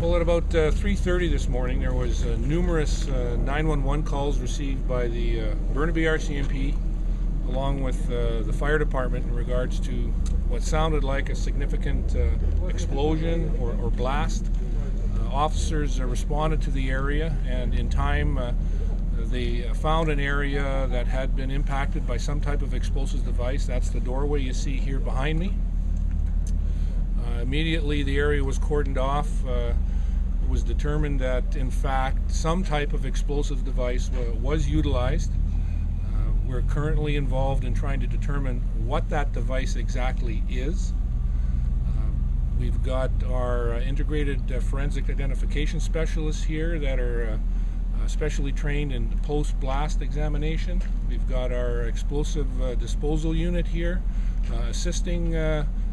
Well, at about 3:30 this morning, there was numerous 911 calls received by the Burnaby RCMP, along with the fire department, in regards to what sounded like a significant explosion or blast. Officers responded to the area, and in time they found an area that had been impacted by some type of explosive device. That's the doorway you see here behind me. Immediately the area was cordoned off. It was determined that in fact some type of explosive device was utilized. We're currently involved in trying to determine what that device exactly is. We've got our integrated forensic identification specialists here that are specially trained in post-blast examination. We've got our explosive disposal unit here assisting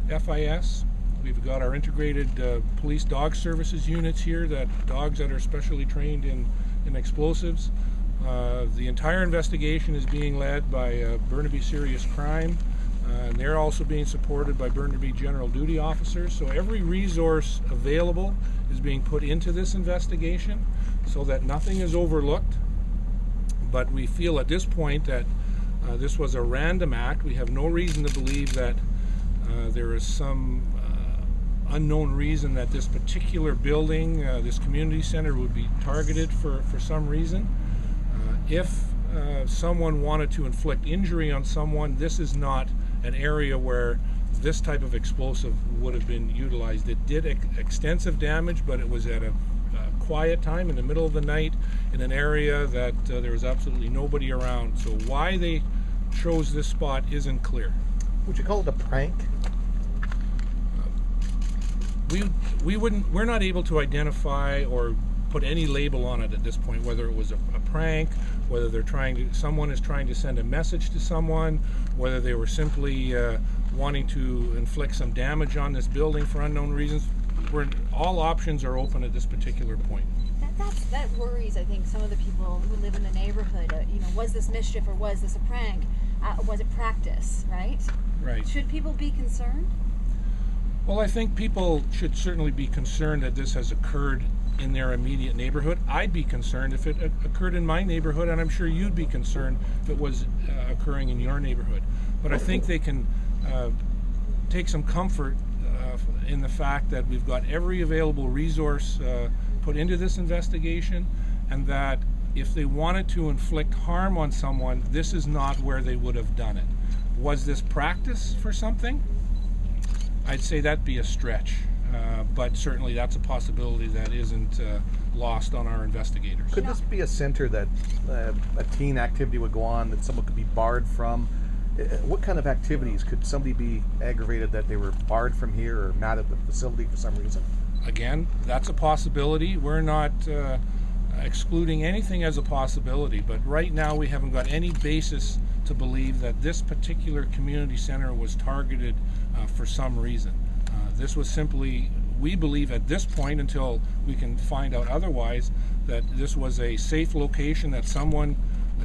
FIS. We've got our integrated police dog services units here, dogs that are specially trained in explosives. The entire investigation is being led by Burnaby Serious Crime, and they're also being supported by Burnaby General Duty officers. So every resource available is being put into this investigation so that nothing is overlooked. But we feel at this point that this was a random act. We have no reason to believe that there is some unknown reason that this particular building, this community center, would be targeted for some reason. If someone wanted to inflict injury on someone, this is not an area where this type of explosive would have been utilized. It did extensive damage, but it was at a quiet time in the middle of the night in an area that there was absolutely nobody around. So why they chose this spot isn't clear. Would you call it a prank? We're not able to identify or put any label on it at this point, whether it was a prank, whether someone is trying to send a message to someone, whether they were simply wanting to inflict some damage on this building for unknown reasons. All options are open at this particular point. That worries, I think, some of the people who live in the neighborhood. Was this mischief or was this a prank? Was it practice, right? Right. Should people be concerned? Well, I think people should certainly be concerned that this has occurred in their immediate neighborhood. I'd be concerned if it occurred in my neighborhood, and I'm sure you'd be concerned if it was occurring in your neighborhood. But I think they can take some comfort in the fact that we've got every available resource put into this investigation, and that if they wanted to inflict harm on someone, this is not where they would have done it. Was this practice for something? I'd say that'd be a stretch, but certainly that's a possibility that isn't lost on our investigators. Could this be a center that a teen activity would go on that someone could be barred from? What kind of activities? Could somebody be aggravated that they were barred from here or mad at the facility for some reason? Again, that's a possibility. We're not excluding anything as a possibility, but right now we haven't got any basis to believe that this particular community center was targeted for some reason. This was simply, we believe at this point, until we can find out otherwise, that this was a safe location that someone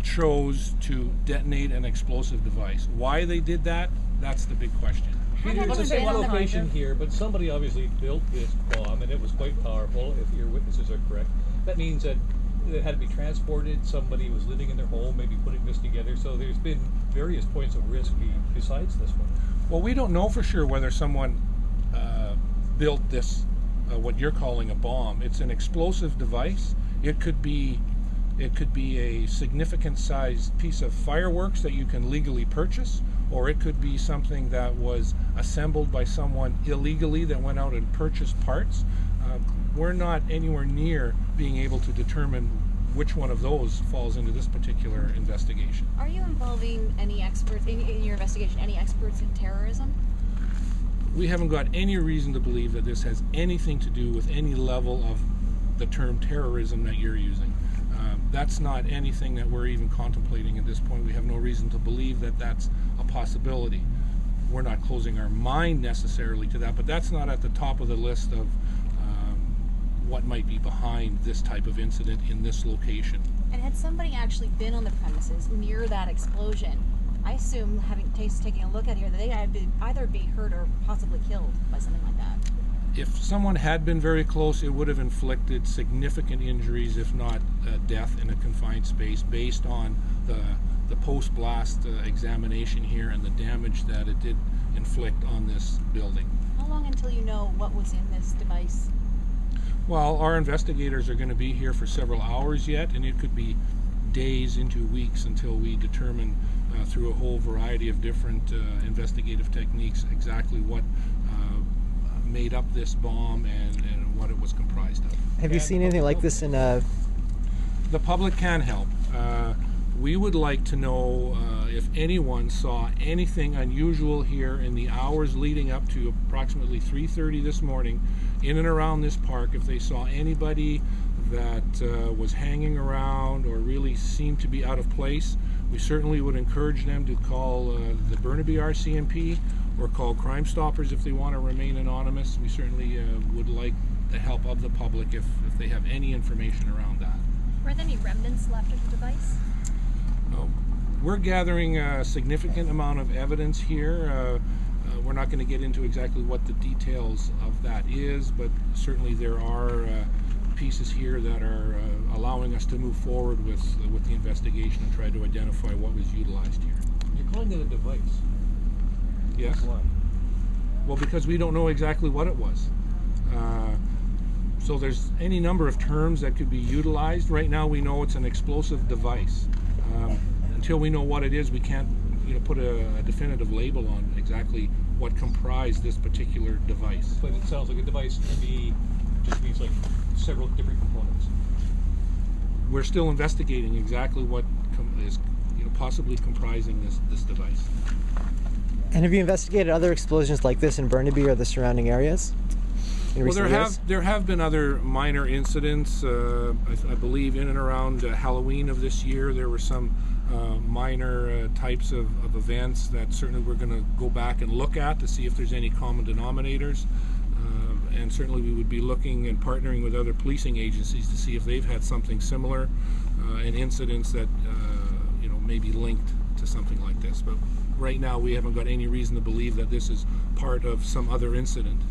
chose to detonate an explosive device. Why they did that, that's the big question. It's the same location here, but somebody obviously built this bomb, and it was quite powerful, if your witnesses are correct. That means that it had to be transported, somebody was living in their home, maybe putting this together, so there's been various points of risk besides this one. Well, we don't know for sure whether someone built this, what you're calling a bomb. It's an explosive device. It could be a significant sized piece of fireworks that you can legally purchase, or it could be something that was assembled by someone illegally that went out and purchased parts. We're not anywhere near being able to determine which one of those falls into this particular investigation. Are you involving any experts in your investigation, any experts in terrorism? We haven't got any reason to believe that this has anything to do with any level of the term terrorism that you're using. That's not anything that we're even contemplating at this point. We have no reason to believe that that's a possibility. We're not closing our mind necessarily to that, but that's not at the top of the list of what might be behind this type of incident in this location. And had somebody actually been on the premises near that explosion, I assume, taking a look at here, that they had either be hurt or possibly killed by something like that. if someone had been very close, it would have inflicted significant injuries, if not death, in a confined space, based on the post-blast examination here and the damage that it did inflict on this building. How long until you know what was in this device? Well, our investigators are going to be here for several hours yet, and it could be days into weeks until we determine through a whole variety of different investigative techniques exactly what made up this bomb and what it was comprised of. Have you seen anything like this in The public can help. We would like to know if anyone saw anything unusual here in the hours leading up to approximately 3:30 this morning in and around this park, if they saw anybody that was hanging around or really seemed to be out of place. We certainly would encourage them to call the Burnaby RCMP or call Crime Stoppers if they want to remain anonymous. We certainly would like the help of the public if they have any information around that. Were there any remnants left of the device? We're gathering a significant amount of evidence here. We're not going to get into exactly what the details of that is, but certainly there are pieces here that are allowing us to move forward with the investigation and try to identify what was utilized here. You're calling it a device. Yes. Why? Well, because we don't know exactly what it was. So there's any number of terms that could be utilized. Right now we know it's an explosive device. Until we know what it is, we can't put a definitive label on exactly what comprised this particular device. But it sounds like a device to me just means like several different components. We're still investigating exactly what is possibly comprising this device. And have you investigated other explosions like this in Burnaby or the surrounding areas? Well, there have been other minor incidents. I believe in and around Halloween of this year, there were some minor types of events that certainly we're going to go back and look at to see if there's any common denominators. And certainly we would be looking and partnering with other policing agencies to see if they've had something similar and incidents that may be linked to something like this. But right now we haven't got any reason to believe that this is part of some other incident.